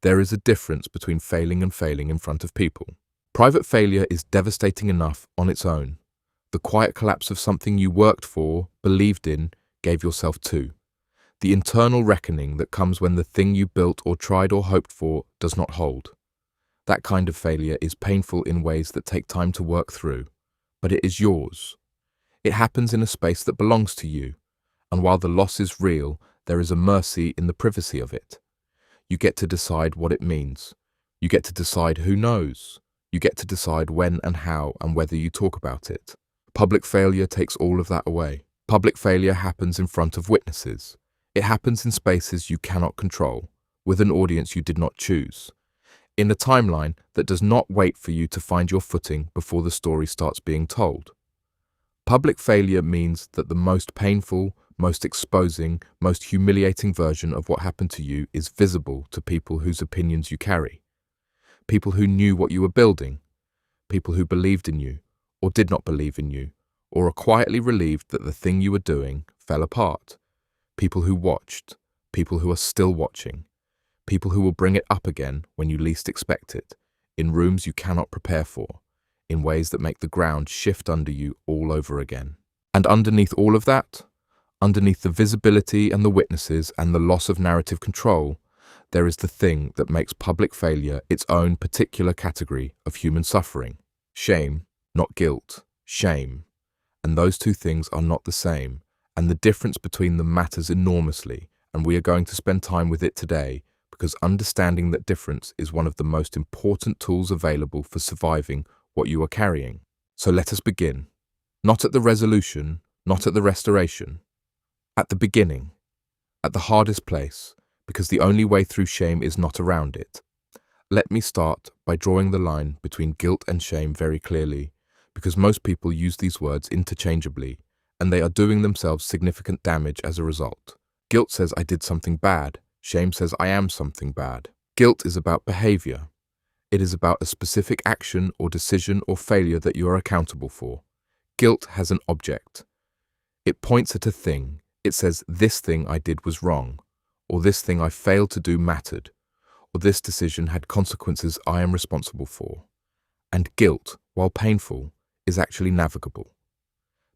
There is a difference between failing and failing in front of people. Private failure is devastating enough on its own. The quiet collapse of something you worked for, believed in, gave yourself to. The internal reckoning that comes when the thing you built or tried or hoped for does not hold. That kind of failure is painful in ways that take time to work through, but it is yours. It happens in a space that belongs to you, and while the loss is real, there is a mercy in the privacy of it. You get to decide what it means. You get to decide who knows. You get to decide when and how and whether you talk about it. Public failure takes all of that away. Public failure happens in front of witnesses. It happens in spaces you cannot control, with an audience you did not choose, in a timeline that does not wait for you to find your footing before the story starts being told. Public failure means that the most painful, most exposing, most humiliating version of what happened to you is visible to people whose opinions you carry. People who knew what you were building. People who believed in you, or did not believe in you, or are quietly relieved that the thing you were doing fell apart. People who watched. People who are still watching. People who will bring it up again when you least expect it, in rooms you cannot prepare for, in ways that make the ground shift under you all over again. And underneath all of that, underneath the visibility and the witnesses and the loss of narrative control, there is the thing that makes public failure its own particular category of human suffering. Shame, not guilt, shame. And those two things are not the same, and the difference between them matters enormously, and we are going to spend time with it today, because understanding that difference is one of the most important tools available for surviving what you are carrying. So let us begin. Not at the resolution, not at the restoration. At the beginning. At the hardest place, because the only way through shame is not around it. Let me start by drawing the line between guilt and shame very clearly, because most people use these words interchangeably, and they are doing themselves significant damage as a result. Guilt says I did something bad. Shame says I am something bad. Guilt is about behavior. It is about a specific action or decision or failure that you are accountable for. Guilt has an object. It points at a thing. It says this thing I did was wrong, or this thing I failed to do mattered, or this decision had consequences I am responsible for. And guilt, while painful, is actually navigable.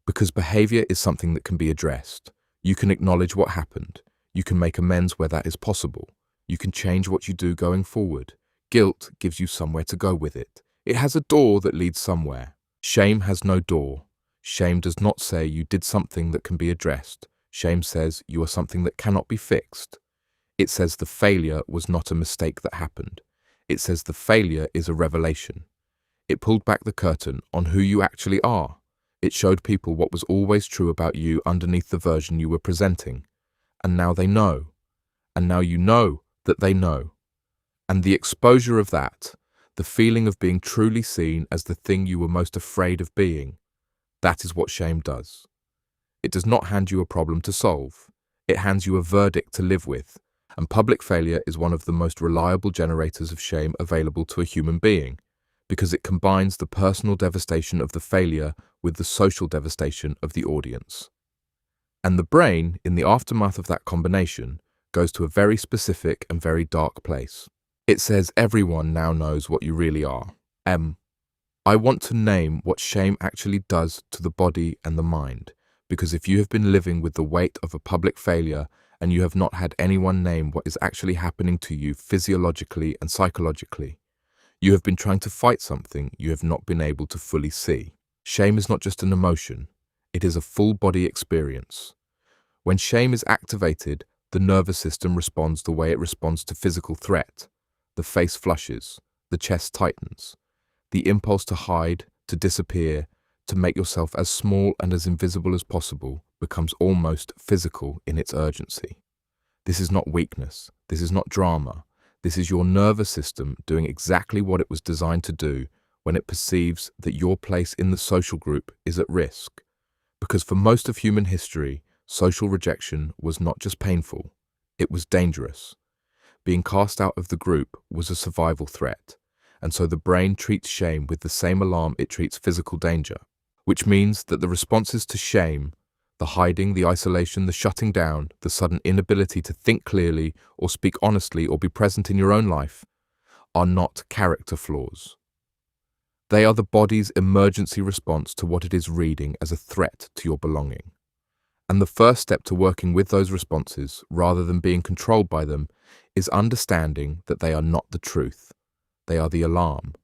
Because behavior is something that can be addressed. You can acknowledge what happened. You can make amends where that is possible. You can change what you do going forward. Guilt gives you somewhere to go with it. It has a door that leads somewhere. Shame has no door. Shame does not say you did something that can be addressed. Shame says you are something that cannot be fixed. It says the failure was not a mistake that happened. It says the failure is a revelation. It pulled back the curtain on who you actually are. It showed people what was always true about you underneath the version you were presenting. And now they know. And now you know that they know. And the exposure of that, the feeling of being truly seen as the thing you were most afraid of being, that is what shame does. It does not hand you a problem to solve. It hands you a verdict to live with. And public failure is one of the most reliable generators of shame available to a human being, because it combines the personal devastation of the failure with the social devastation of the audience. And the brain, in the aftermath of that combination, goes to a very specific and very dark place. It says everyone now knows what you really are. I want to name what shame actually does to the body and the mind, because if you have been living with the weight of a public failure and you have not had anyone name what is actually happening to you physiologically and psychologically, you have been trying to fight something you have not been able to fully see. Shame is not just an emotion. It is a full-body experience. When shame is activated, the nervous system responds the way it responds to physical threat. The face flushes, the chest tightens. The impulse to hide, to disappear, to make yourself as small and as invisible as possible becomes almost physical in its urgency. This is not weakness. This is not drama. This is your nervous system doing exactly what it was designed to do when it perceives that your place in the social group is at risk. Because for most of human history, social rejection was not just painful, it was dangerous. Being cast out of the group was a survival threat, and so the brain treats shame with the same alarm it treats physical danger, which means that the responses to shame, The hiding, the isolation, the shutting down, the sudden inability to think clearly or speak honestly or be present in your own life are not character flaws. They are the body's emergency response to what it is reading as a threat to your belonging. And the first step to working with those responses, rather than being controlled by them, is understanding that they are not the truth. They are the alarm.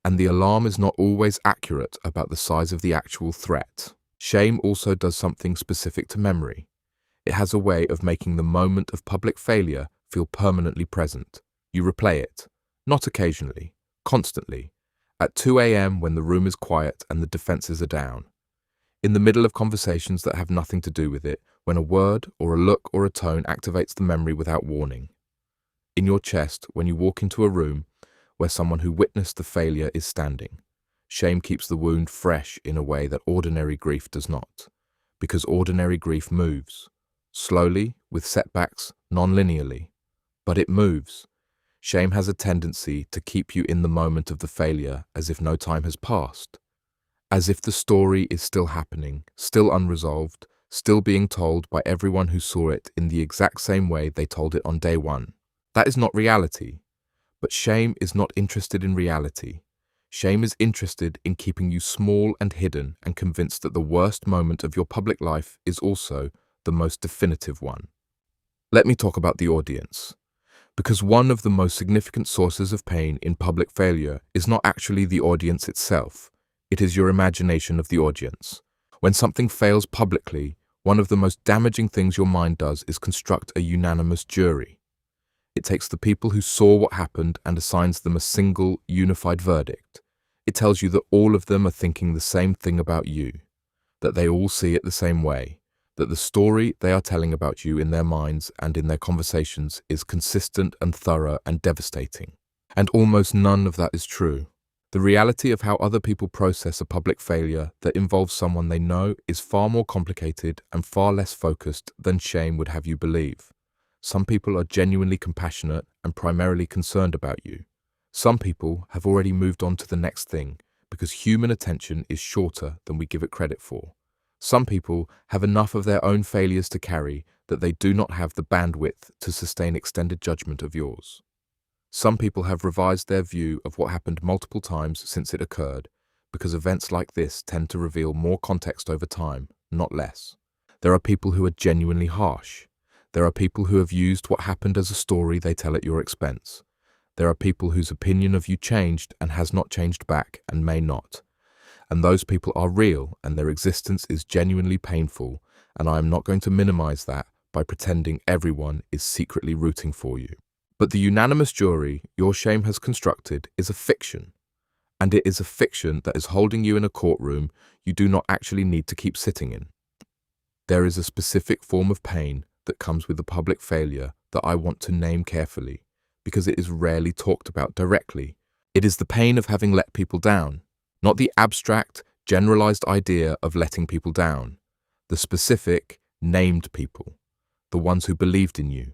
And the alarm is not always accurate about the size of the actual threat. Shame also does something specific to memory. It has a way of making the moment of public failure feel permanently present. You replay it, not occasionally, constantly, at 2 a.m. when the room is quiet and the defenses are down. In the middle of conversations that have nothing to do with it, when a word or a look or a tone activates the memory without warning. In your chest, when you walk into a room where someone who witnessed the failure is standing. Shame keeps the wound fresh in a way that ordinary grief does not, because ordinary grief moves, slowly, with setbacks, non-linearly, but it moves. Shame has a tendency to keep you in the moment of the failure as if no time has passed, as if the story is still happening, still unresolved, still being told by everyone who saw it in the exact same way they told it on day one. That is not reality, but shame is not interested in reality. Shame is interested in keeping you small and hidden and convinced that the worst moment of your public life is also the most definitive one. Let me talk about the audience. Because one of the most significant sources of pain in public failure is not actually the audience itself. It is your imagination of the audience. When something fails publicly, one of the most damaging things your mind does is construct a unanimous jury. It takes the people who saw what happened and assigns them a single, unified verdict. It tells you that all of them are thinking the same thing about you, that they all see it the same way, that the story they are telling about you in their minds and in their conversations is consistent and thorough and devastating. And almost none of that is true. The reality of how other people process a public failure that involves someone they know is far more complicated and far less focused than shame would have you believe. Some people are genuinely compassionate and primarily concerned about you. Some people have already moved on to the next thing because human attention is shorter than we give it credit for. Some people have enough of their own failures to carry that they do not have the bandwidth to sustain extended judgment of yours. Some people have revised their view of what happened multiple times since it occurred, because events like this tend to reveal more context over time, not less. There are people who are genuinely harsh. There are people who have used what happened as a story they tell at your expense. There are people whose opinion of you changed and has not changed back and may not. And those people are real and their existence is genuinely painful, and I am not going to minimize that by pretending everyone is secretly rooting for you. But the unanimous jury your shame has constructed is a fiction, and it is a fiction that is holding you in a courtroom you do not actually need to keep sitting in. There is a specific form of pain that comes with a public failure that I want to name carefully, because it is rarely talked about directly. It is the pain of having let people down, not the abstract, generalized idea of letting people down. The specific, named people, the ones who believed in you,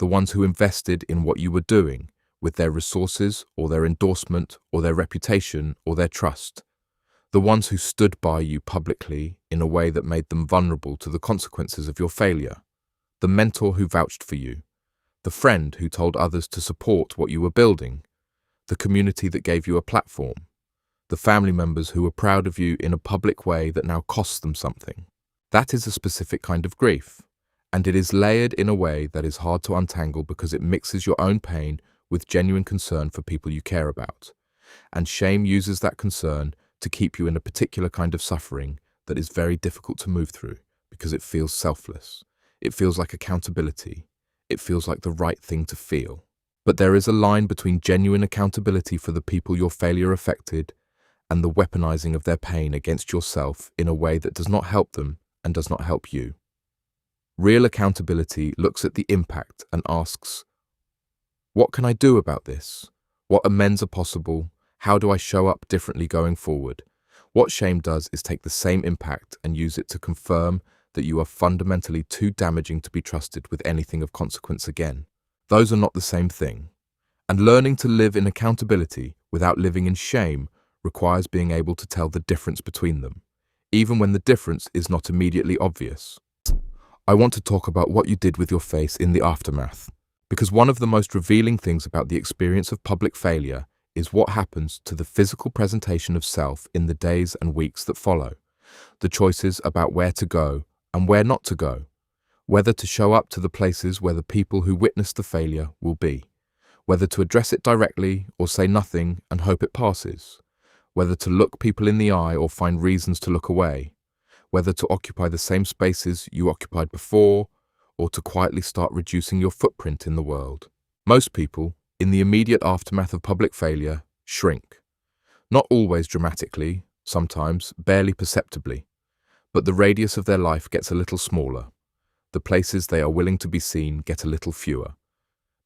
the ones who invested in what you were doing with their resources or their endorsement or their reputation or their trust, the ones who stood by you publicly in a way that made them vulnerable to the consequences of your failure, the mentor who vouched for you, the friend who told others to support what you were building, the community that gave you a platform, the family members who were proud of you in a public way that now costs them something. That is a specific kind of grief, and it is layered in a way that is hard to untangle because it mixes your own pain with genuine concern for people you care about. And shame uses that concern to keep you in a particular kind of suffering that is very difficult to move through because it feels selfless. It feels like accountability. It feels like the right thing to feel. But there is a line between genuine accountability for the people your failure affected and the weaponizing of their pain against yourself in a way that does not help them and does not help you. Real accountability looks at the impact and asks, what can I do about this? What amends are possible? How do I show up differently going forward? What shame does is take the same impact and use it to confirm that you are fundamentally too damaging to be trusted with anything of consequence again. Those are not the same thing. And learning to live in accountability without living in shame requires being able to tell the difference between them. even when the difference is not immediately obvious. I want to talk about what you did with your face in the aftermath, because one of the most revealing things about the experience of public failure is what happens to the physical presentation of self in the days and weeks that follow. The choices about where to go and where not to go, whether to show up to the places where the people who witnessed the failure will be, whether to address it directly or say nothing and hope it passes, whether to look people in the eye or find reasons to look away, whether to occupy the same spaces you occupied before or to quietly start reducing your footprint in the world. Most people, in the immediate aftermath of public failure, shrink. Not always dramatically, sometimes barely perceptibly, but the radius of their life gets a little smaller. The places they are willing to be seen get a little fewer.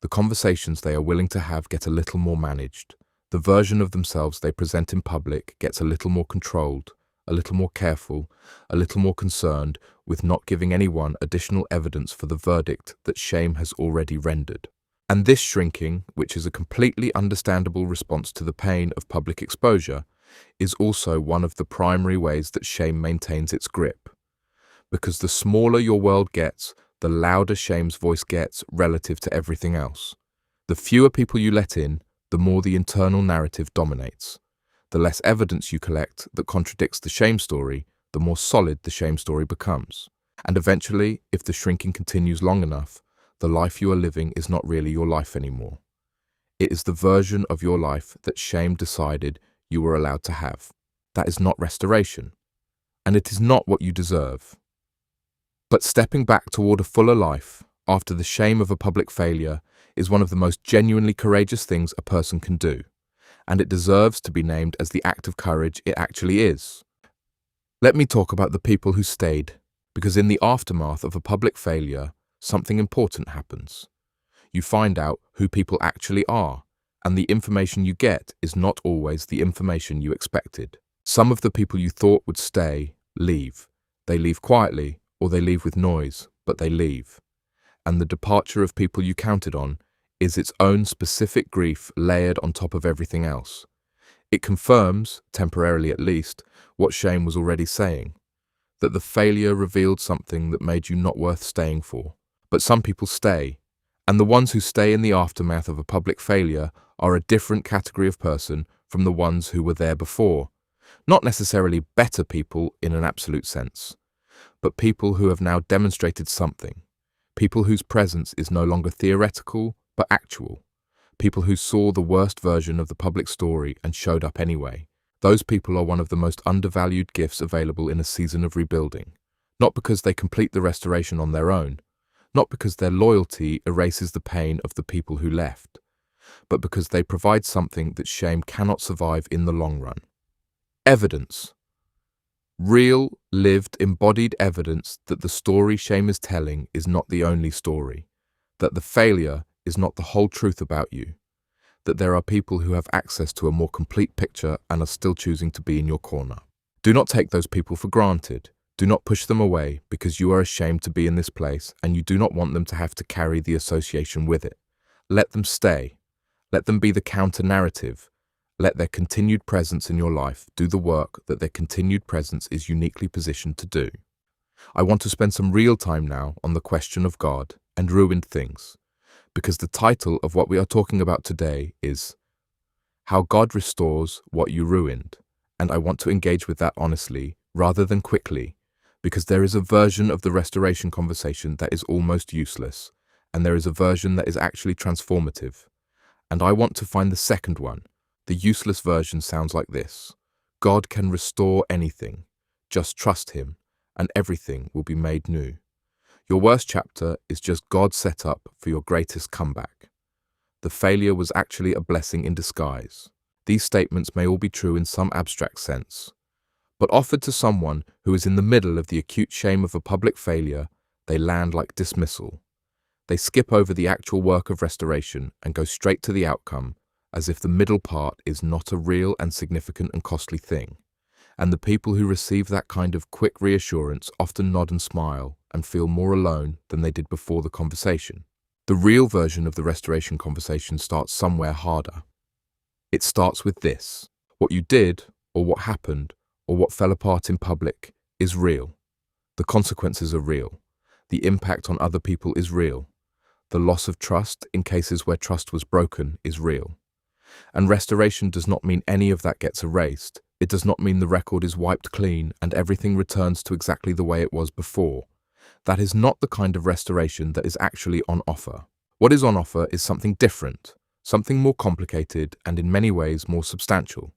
The conversations they are willing to have get a little more managed. The version of themselves they present in public gets a little more controlled, a little more careful, a little more concerned with not giving anyone additional evidence for the verdict that shame has already rendered. And this shrinking, which is a completely understandable response to the pain of public exposure, is also one of the primary ways that shame maintains its grip. Because the smaller your world gets, the louder shame's voice gets relative to everything else. The fewer people you let in, the more the internal narrative dominates. The less evidence you collect that contradicts the shame story, the more solid the shame story becomes. And eventually, if the shrinking continues long enough, the life you are living is not really your life anymore. It is the version of your life that shame decided you were allowed to have. That is not restoration, and it is not what you deserve. But stepping back toward a fuller life after the shame of a public failure is one of the most genuinely courageous things a person can do, and it deserves to be named as the act of courage it actually is. Let me talk about the people who stayed, because in the aftermath of a public failure, something important happens. You find out who people actually are, and the information you get is not always the information you expected. Some of the people you thought would stay, leave. They leave quietly, or they leave with noise, but they leave. And the departure of people you counted on is its own specific grief layered on top of everything else. It confirms, temporarily at least, what shame was already saying, that the failure revealed something that made you not worth staying for. But some people stay, and the ones who stay in the aftermath of a public failure are a different category of person from the ones who were there before. Not necessarily better people in an absolute sense, but people who have now demonstrated something. People whose presence is no longer theoretical, but actual. People who saw the worst version of the public story and showed up anyway. Those people are one of the most undervalued gifts available in a season of rebuilding. Not because they complete the restoration on their own, not because their loyalty erases the pain of the people who left, but because they provide something that shame cannot survive in the long run. Evidence. Real, lived, embodied evidence that the story shame is telling is not the only story, that the failure is not the whole truth about you, that there are people who have access to a more complete picture and are still choosing to be in your corner. Do not take those people for granted. Do not push them away because you are ashamed to be in this place and you do not want them to have to carry the association with it. Let them stay. Let them be the counter-narrative. Let their continued presence in your life do the work that their continued presence is uniquely positioned to do. I want to spend some real time now on the question of God and ruined things, because the title of what we are talking about today is How God Restores What You Ruined, and I want to engage with that honestly rather than quickly, because there is a version of the restoration conversation that is almost useless, and there is a version that is actually transformative. And I want to find the second one. The useless version sounds like this: God can restore anything. Just trust Him, and everything will be made new. Your worst chapter is just God's setup for your greatest comeback. The failure was actually a blessing in disguise. These statements may all be true in some abstract sense, but offered to someone who is in the middle of the acute shame of a public failure, they land like dismissal. They skip over the actual work of restoration and go straight to the outcome, as if the middle part is not a real and significant and costly thing. And the people who receive that kind of quick reassurance often nod and smile and feel more alone than they did before the conversation. The real version of the restoration conversation starts somewhere harder. It starts with this: what you did, or what happened, or what fell apart in public is real. The consequences are real. The impact on other people is real. The loss of trust in cases where trust was broken is real. And restoration does not mean any of that gets erased. It does not mean the record is wiped clean and everything returns to exactly the way it was before. That is not the kind of restoration that is actually on offer. What is on offer is something different, something more complicated and in many ways more substantial.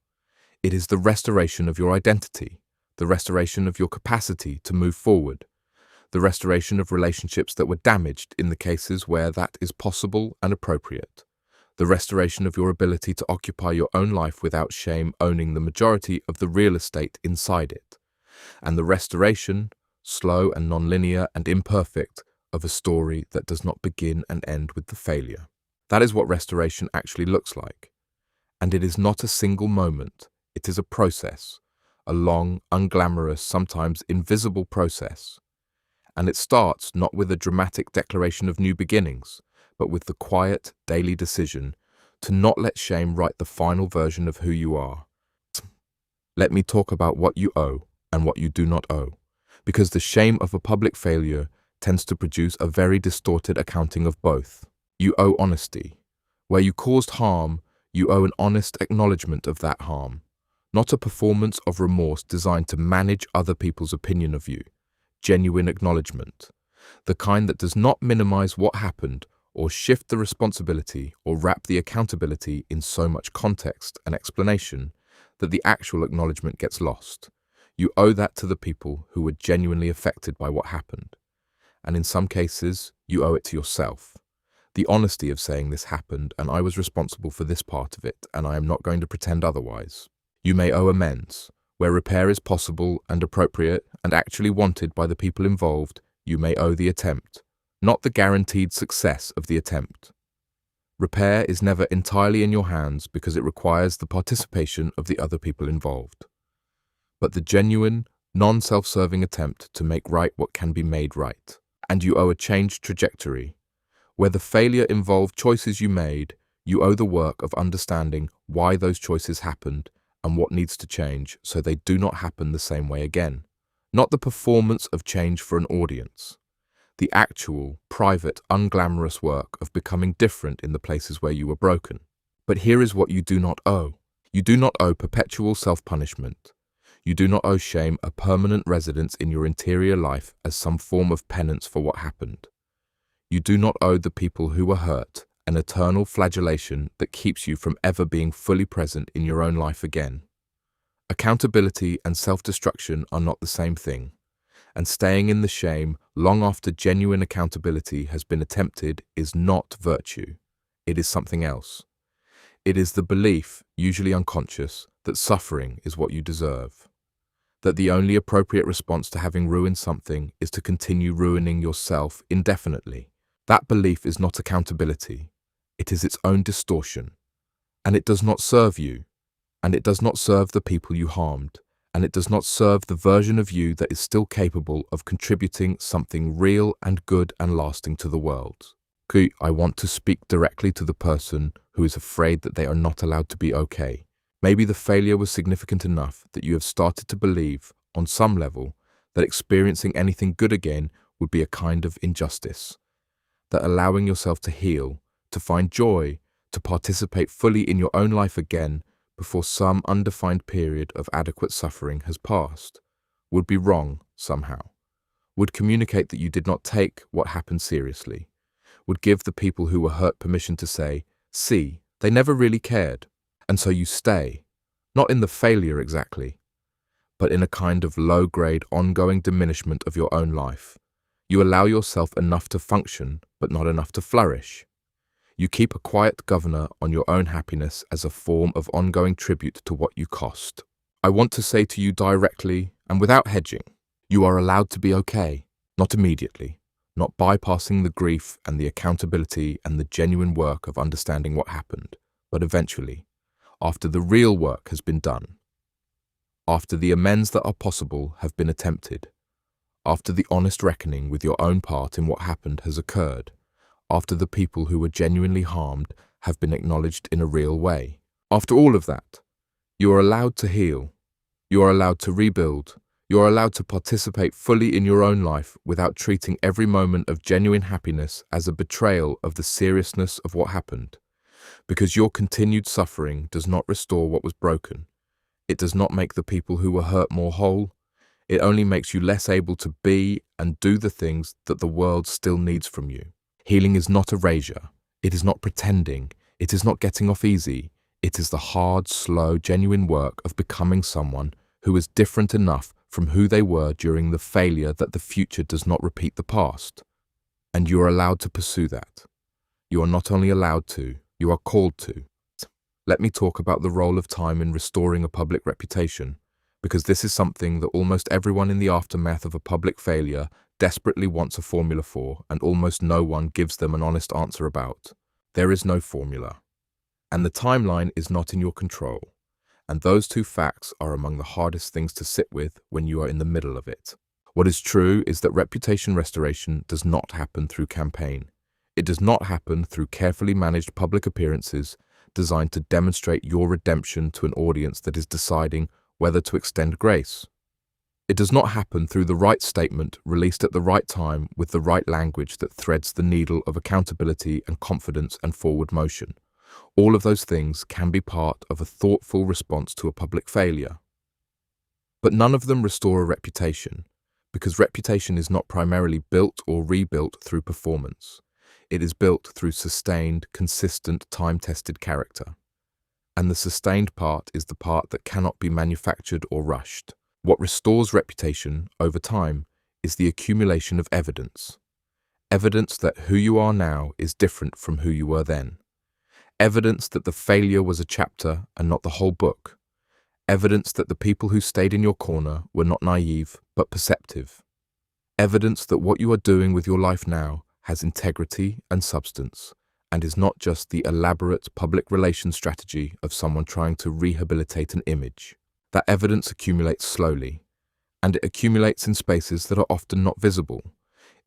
It is the restoration of your identity, the restoration of your capacity to move forward, the restoration of relationships that were damaged in the cases where that is possible and appropriate, the restoration of your ability to occupy your own life without shame owning the majority of the real estate inside it, and the restoration, slow and non-linear and imperfect, of a story that does not begin and end with the failure. That is what restoration actually looks like. And it is not a single moment, it is a process, a long, unglamorous, sometimes invisible process. And it starts not with a dramatic declaration of new beginnings, but with the quiet, daily decision to not let shame write the final version of who you are. Let me talk about what you owe and what you do not owe, because the shame of a public failure tends to produce a very distorted accounting of both. You owe honesty. Where you caused harm, you owe an honest acknowledgement of that harm, not a performance of remorse designed to manage other people's opinion of you. Genuine acknowledgement, the kind that does not minimize what happened or shift the responsibility or wrap the accountability in so much context and explanation that the actual acknowledgement gets lost. You owe that to the people who were genuinely affected by what happened. And in some cases, you owe it to yourself. The honesty of saying this happened and I was responsible for this part of it and I am not going to pretend otherwise. You may owe amends. Where repair is possible and appropriate and actually wanted by the people involved, you may owe the attempt, not the guaranteed success of the attempt. Repair is never entirely in your hands because it requires the participation of the other people involved. But the genuine, non-self-serving attempt to make right what can be made right. And you owe a changed trajectory. Where the failure involved choices you made, you owe the work of understanding why those choices happened and what needs to change so they do not happen the same way again. Not the performance of change for an audience. The actual, private, unglamorous work of becoming different in the places where you were broken. But here is what you do not owe. You do not owe perpetual self-punishment. You do not owe shame a permanent residence in your interior life as some form of penance for what happened. You do not owe the people who were hurt an eternal flagellation that keeps you from ever being fully present in your own life again. Accountability and self-destruction are not the same thing, and staying in the shame long after genuine accountability has been attempted is not virtue. It is something else. It is the belief, usually unconscious, that suffering is what you deserve. That the only appropriate response to having ruined something is to continue ruining yourself indefinitely. That belief is not accountability. It is its own distortion. And it does not serve you. And it does not serve the people you harmed. And it does not serve the version of you that is still capable of contributing something real and good and lasting to the world. I want to speak directly to the person who is afraid that they are not allowed to be okay. Maybe the failure was significant enough that you have started to believe, on some level, that experiencing anything good again would be a kind of injustice. That allowing yourself to heal, to find joy, to participate fully in your own life again before some undefined period of adequate suffering has passed, would be wrong somehow, would communicate that you did not take what happened seriously, would give the people who were hurt permission to say, see, they never really cared. And so you stay, not in the failure exactly, but in a kind of low-grade ongoing diminishment of your own life. You allow yourself enough to function, but not enough to flourish. You keep a quiet governor on your own happiness as a form of ongoing tribute to what you cost. I want to say to you directly and without hedging, you are allowed to be okay, not immediately, not bypassing the grief and the accountability and the genuine work of understanding what happened, but eventually, after the real work has been done, after the amends that are possible have been attempted, after the honest reckoning with your own part in what happened has occurred, after the people who were genuinely harmed have been acknowledged in a real way. After all of that, you are allowed to heal, you are allowed to rebuild, You're allowed to participate fully in your own life without treating every moment of genuine happiness as a betrayal of the seriousness of what happened. Because your continued suffering does not restore what was broken. It does not make the people who were hurt more whole. It only makes you less able to be and do the things that the world still needs from you. Healing is not erasure. It is not pretending. It is not getting off easy. It is the hard, slow, genuine work of becoming someone who is different enough from who they were during the failure that the future does not repeat the past. And you are allowed to pursue that. You are not only allowed to, you are called to. Let me talk about the role of time in restoring a public reputation, because this is something that almost everyone in the aftermath of a public failure desperately wants a formula for, and almost no one gives them an honest answer about. There is no formula. And the timeline is not in your control. And those two facts are among the hardest things to sit with when you are in the middle of it. What is true is that reputation restoration does not happen through campaign. It does not happen through carefully managed public appearances designed to demonstrate your redemption to an audience that is deciding whether to extend grace. It does not happen through the right statement released at the right time with the right language that threads the needle of accountability and confidence and forward motion. All of those things can be part of a thoughtful response to a public failure. But none of them restore a reputation, because reputation is not primarily built or rebuilt through performance. It is built through sustained, consistent, time-tested character. And the sustained part is the part that cannot be manufactured or rushed. What restores reputation over time is the accumulation of evidence. Evidence that who you are now is different from who you were then. Evidence that the failure was a chapter and not the whole book. Evidence that the people who stayed in your corner were not naive, but perceptive. Evidence that what you are doing with your life now has integrity and substance, and is not just the elaborate public relations strategy of someone trying to rehabilitate an image. That evidence accumulates slowly, and it accumulates in spaces that are often not visible,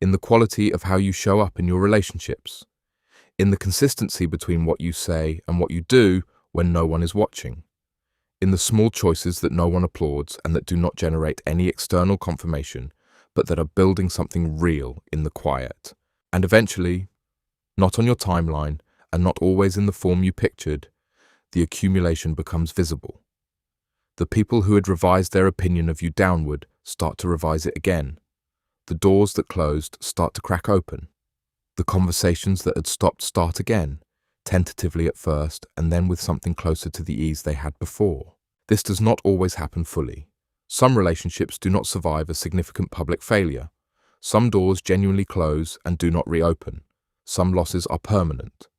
in the quality of how you show up in your relationships, in the consistency between what you say and what you do when no one is watching, in the small choices that no one applauds and that do not generate any external confirmation, but that are building something real in the quiet. And eventually, not on your timeline and not always in the form you pictured, the accumulation becomes visible. The people who had revised their opinion of you downward start to revise it again. The doors that closed start to crack open. The conversations that had stopped start again, tentatively at first and then with something closer to the ease they had before. This does not always happen fully. Some relationships do not survive a significant public failure. Some doors genuinely close and do not reopen. Some losses are permanent.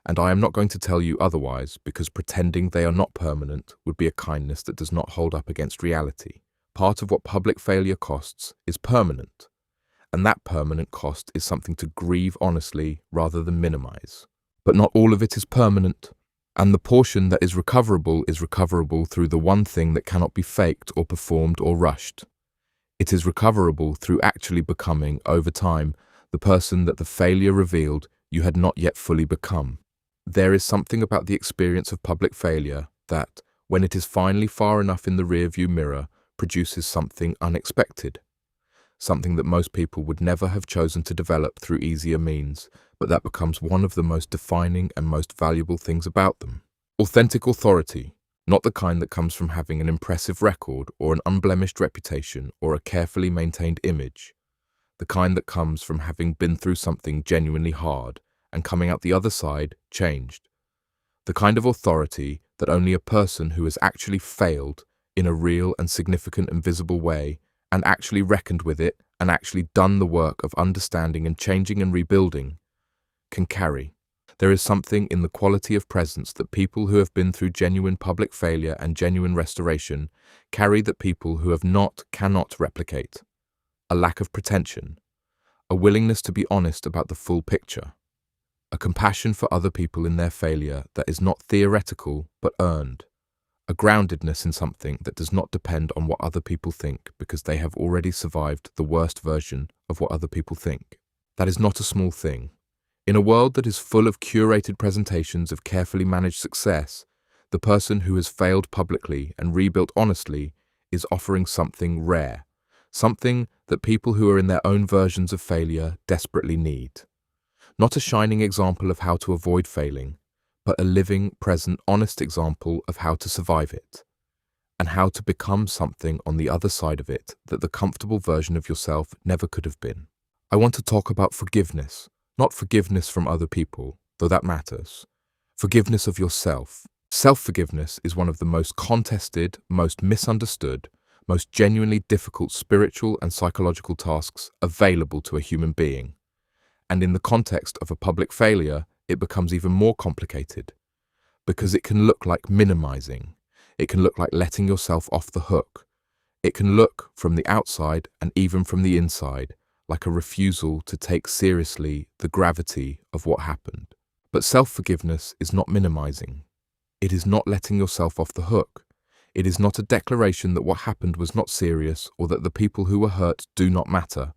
And I am not going to tell you otherwise, because pretending they are not permanent would be a kindness that does not hold up against reality. Part of what public failure costs is permanent. And that permanent cost is something to grieve honestly rather than minimize. But not all of it is permanent. And the portion that is recoverable through the one thing that cannot be faked or performed or rushed. It is recoverable through actually becoming, over time, the person that the failure revealed you had not yet fully become. There is something about the experience of public failure that, when it is finally far enough in the rearview mirror, produces something unexpected. Something that most people would never have chosen to develop through easier means, but that becomes one of the most defining and most valuable things about them. Authentic authority. Not the kind that comes from having an impressive record or an unblemished reputation or a carefully maintained image. The kind that comes from having been through something genuinely hard and coming out the other side changed. The kind of authority that only a person who has actually failed in a real and significant and visible way and actually reckoned with it and actually done the work of understanding and changing and rebuilding can carry. There is something in the quality of presence that people who have been through genuine public failure and genuine restoration carry that people who have not cannot replicate. A lack of pretension, a willingness to be honest about the full picture, a compassion for other people in their failure that is not theoretical but earned, a groundedness in something that does not depend on what other people think because they have already survived the worst version of what other people think. That is not a small thing. In a world that is full of curated presentations of carefully managed success, the person who has failed publicly and rebuilt honestly is offering something rare, something that people who are in their own versions of failure desperately need. Not a shining example of how to avoid failing, but a living, present, honest example of how to survive it, and how to become something on the other side of it that the comfortable version of yourself never could have been. I want to talk about forgiveness, not forgiveness from other people, though that matters. Forgiveness of yourself. Self-forgiveness is one of the most contested, most misunderstood, most genuinely difficult spiritual and psychological tasks available to a human being. And in the context of a public failure, it becomes even more complicated, because it can look like minimizing. It can look like letting yourself off the hook. It can look, from the outside and even from the inside, like a refusal to take seriously the gravity of what happened. But self-forgiveness is not minimizing. It is not letting yourself off the hook. It is not a declaration that what happened was not serious, or that the people who were hurt do not matter,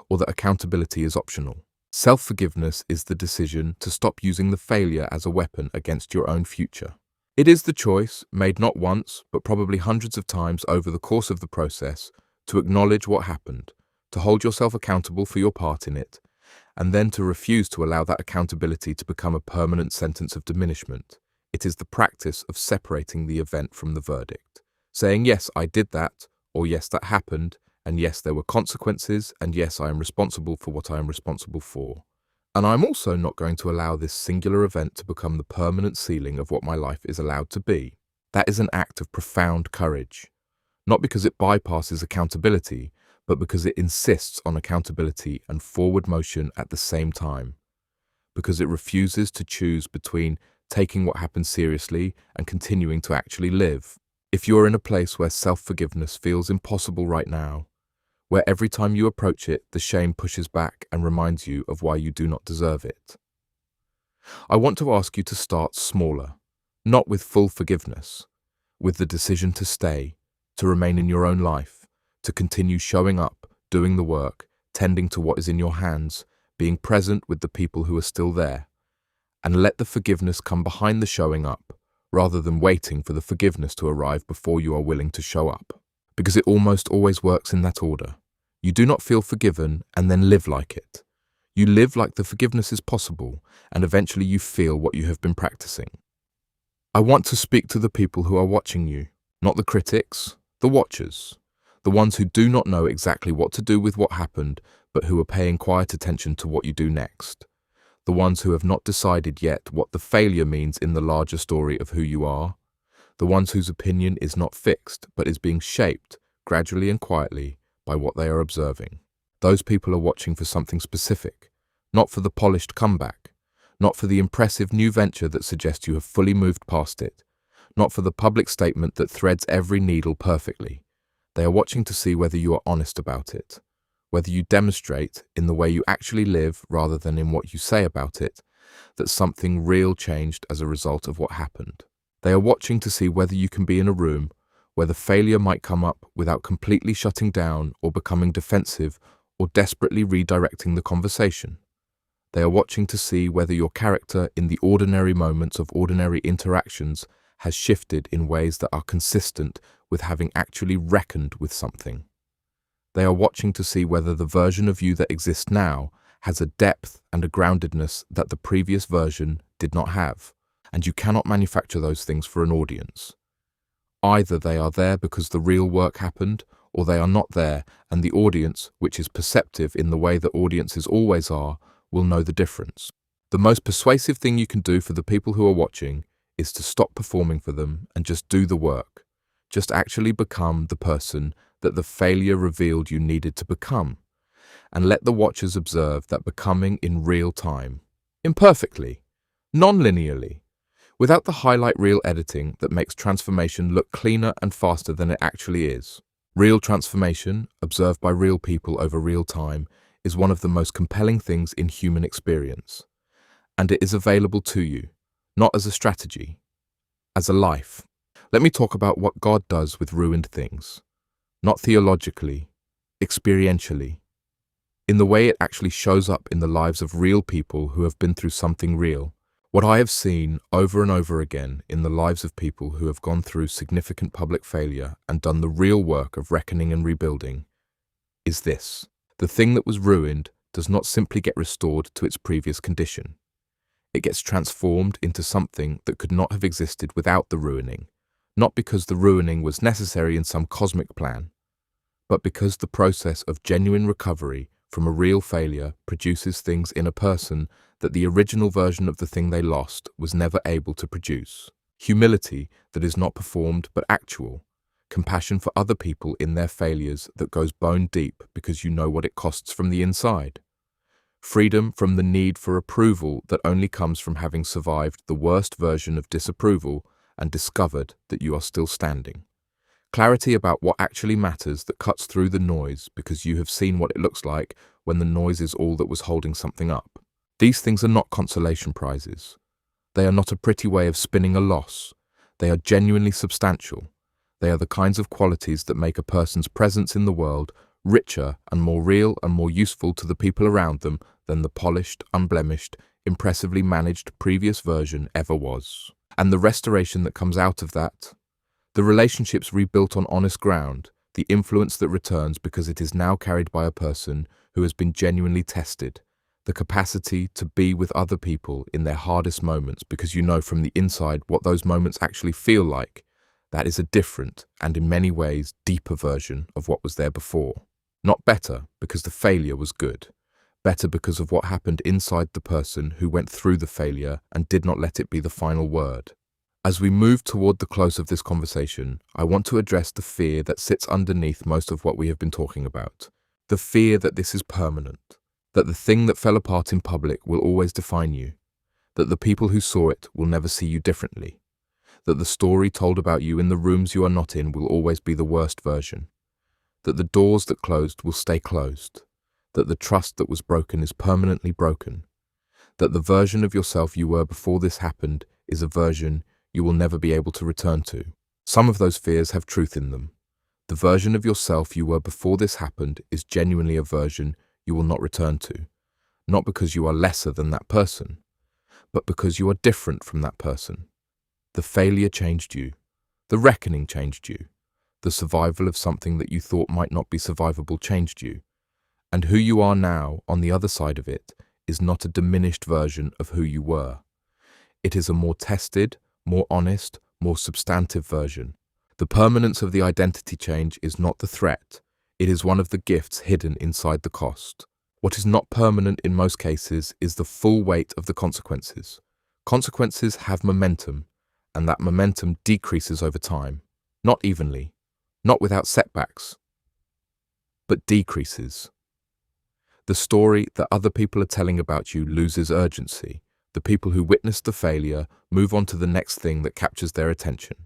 or that accountability is optional. Self-forgiveness is the decision to stop using the failure as a weapon against your own future. It is the choice, made not once, but probably hundreds of times over the course of the process, to acknowledge what happened, to hold yourself accountable for your part in it, and then to refuse to allow that accountability to become a permanent sentence of diminishment. It is the practice of separating the event from the verdict, saying, yes, I did that, or yes, that happened, and yes, there were consequences, and yes, I am responsible for what I am responsible for. And I'm also not going to allow this singular event to become the permanent ceiling of what my life is allowed to be. That is an act of profound courage, not because it bypasses accountability, but because it insists on accountability and forward motion at the same time, because it refuses to choose between taking what happened seriously and continuing to actually live. If you're in a place where self-forgiveness feels impossible right now, where every time you approach it, the shame pushes back and reminds you of why you do not deserve it, I want to ask you to start smaller, not with full forgiveness, with the decision to stay, to remain in your own life, to continue showing up, doing the work, tending to what is in your hands, being present with the people who are still there, and let the forgiveness come behind the showing up, rather than waiting for the forgiveness to arrive before you are willing to show up. Because it almost always works in that order. You do not feel forgiven and then live like it. You live like the forgiveness is possible, and eventually you feel what you have been practicing. I want to speak to the people who are watching you, not the critics, the watchers, the ones who do not know exactly what to do with what happened, but who are paying quiet attention to what you do next. The ones who have not decided yet what the failure means in the larger story of who you are. The ones whose opinion is not fixed, but is being shaped, gradually and quietly, by what they are observing. Those people are watching for something specific, not for the polished comeback, not for the impressive new venture that suggests you have fully moved past it, not for the public statement that threads every needle perfectly. They are watching to see whether you are honest about it, whether you demonstrate in the way you actually live rather than in what you say about it, that something real changed as a result of what happened. They are watching to see whether you can be in a room where the failure might come up without completely shutting down or becoming defensive or desperately redirecting the conversation. They are watching to see whether your character in the ordinary moments of ordinary interactions has shifted in ways that are consistent with having actually reckoned with something. They are watching to see whether the version of you that exists now has a depth and a groundedness that the previous version did not have, and you cannot manufacture those things for an audience. Either they are there because the real work happened, or they are not there, and the audience, which is perceptive in the way that audiences always are, will know the difference. The most persuasive thing you can do for the people who are watching is to stop performing for them and just do the work. Just actually become the person that the failure revealed you needed to become, and let the watchers observe that becoming in real time, imperfectly, non-linearly, without the highlight reel editing that makes transformation look cleaner and faster than it actually is. Real transformation, observed by real people over real time, is one of the most compelling things in human experience. And it is available to you, not as a strategy, as a life. Let me talk about what God does with ruined things, not theologically, experientially, in the way it actually shows up in the lives of real people who have been through something real. What I have seen over and over again in the lives of people who have gone through significant public failure and done the real work of reckoning and rebuilding is this. The thing that was ruined does not simply get restored to its previous condition. It gets transformed into something that could not have existed without the ruining, not because the ruining was necessary in some cosmic plan, but because the process of genuine recovery from a real failure produces things in a person that the original version of the thing they lost was never able to produce. Humility that is not performed but actual. Compassion for other people in their failures that goes bone deep because you know what it costs from the inside. Freedom from the need for approval that only comes from having survived the worst version of disapproval and discovered that you are still standing. Clarity about what actually matters that cuts through the noise because you have seen what it looks like when the noise is all that was holding something up. These things are not consolation prizes. They are not a pretty way of spinning a loss. They are genuinely substantial. They are the kinds of qualities that make a person's presence in the world richer and more real and more useful to the people around them than the polished, unblemished, impressively managed previous version ever was. And the restoration that comes out of that, the relationships rebuilt on honest ground, the influence that returns because it is now carried by a person who has been genuinely tested, the capacity to be with other people in their hardest moments because you know from the inside what those moments actually feel like, that is a different and in many ways deeper version of what was there before. Not better because the failure was good, better because of what happened inside the person who went through the failure and did not let it be the final word. As we move toward the close of this conversation, I want to address the fear that sits underneath most of what we have been talking about. The fear that this is permanent, that the thing that fell apart in public will always define you, that the people who saw it will never see you differently, that the story told about you in the rooms you are not in will always be the worst version, that the doors that closed will stay closed, that the trust that was broken is permanently broken, that the version of yourself you were before this happened is a version you will never be able to return to. Some of those fears have truth in them. The version of yourself you were before this happened is genuinely a version you will not return to, not because you are lesser than that person, but because you are different from that person. The failure changed you. The reckoning changed you. The survival of something that you thought might not be survivable changed you. And who you are now, on the other side of it, is not a diminished version of who you were. It is a more tested, more honest, more substantive version. The permanence of the identity change is not the threat. It is one of the gifts hidden inside the cost. What is not permanent in most cases is the full weight of the consequences. Consequences have momentum, and that momentum decreases over time. Not evenly, not without setbacks, but decreases. The story that other people are telling about you loses urgency. The people who witnessed the failure move on to the next thing that captures their attention.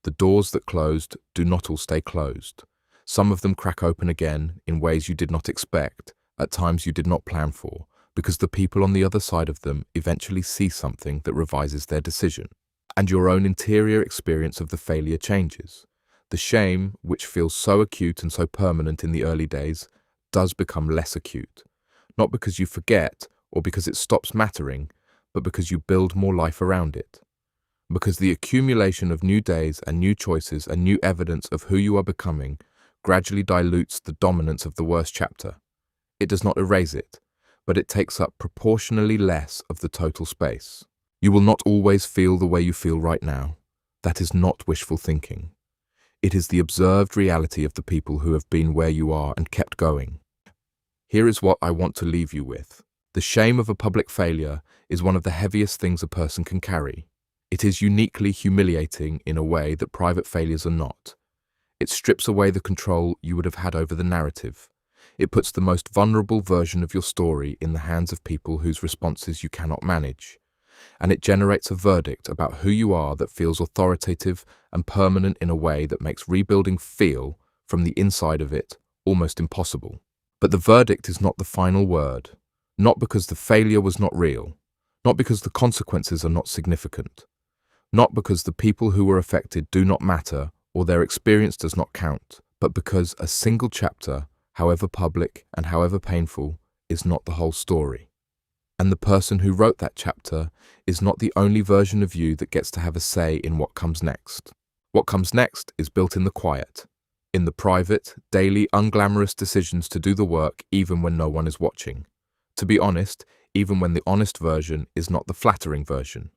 The doors that closed do not all stay closed. Some of them crack open again in ways you did not expect, at times you did not plan for, because the people on the other side of them eventually see something that revises their decision. And your own interior experience of the failure changes. The shame, which feels so acute and so permanent in the early days, does become less acute. Not because you forget or because it stops mattering, but because you build more life around it. Because the accumulation of new days and new choices and new evidence of who you are becoming gradually dilutes the dominance of the worst chapter. It does not erase it, but it takes up proportionally less of the total space. You will not always feel the way you feel right now. That is not wishful thinking. It is the observed reality of the people who have been where you are and kept going. Here is what I want to leave you with. The shame of a public failure is one of the heaviest things a person can carry. It is uniquely humiliating in a way that private failures are not. It strips away the control you would have had over the narrative. It puts the most vulnerable version of your story in the hands of people whose responses you cannot manage. And it generates a verdict about who you are that feels authoritative and permanent in a way that makes rebuilding feel, from the inside of it, almost impossible. But the verdict is not the final word. Not because the failure was not real, not because the consequences are not significant, not because the people who were affected do not matter or their experience does not count, but because a single chapter, however public and however painful, is not the whole story. And the person who wrote that chapter is not the only version of you that gets to have a say in what comes next. What comes next is built in the quiet, in the private, daily, unglamorous decisions to do the work even when no one is watching. To be honest, even when the honest version is not the flattering version.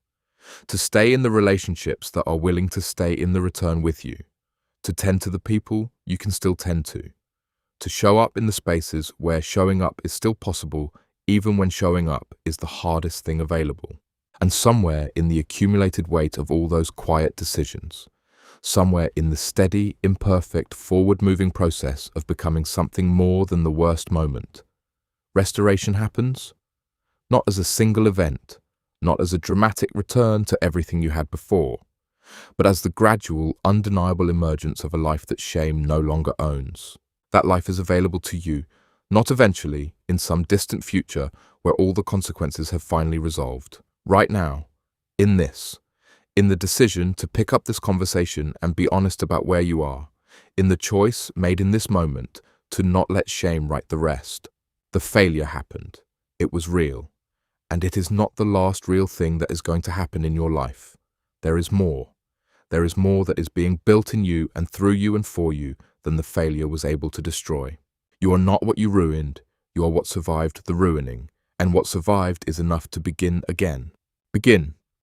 To stay in the relationships that are willing to stay in the return with you. To tend to the people you can still tend to. To show up in the spaces where showing up is still possible, even when showing up is the hardest thing available. And somewhere in the accumulated weight of all those quiet decisions, somewhere in the steady, imperfect, forward-moving process of becoming something more than the worst moment, restoration happens, not as a single event, not as a dramatic return to everything you had before, but as the gradual, undeniable emergence of a life that shame no longer owns. That life is available to you, not eventually, in some distant future where all the consequences have finally resolved. Right now, in the decision to pick up this conversation and be honest about where you are, in the choice made in this moment to not let shame write the rest. The failure happened. It was real. And it is not the last real thing that is going to happen in your life. There is more. There is more that is being built in you and through you and for you than the failure was able to destroy. You are not what you ruined. You are what survived the ruining. And what survived is enough to begin again. Begin.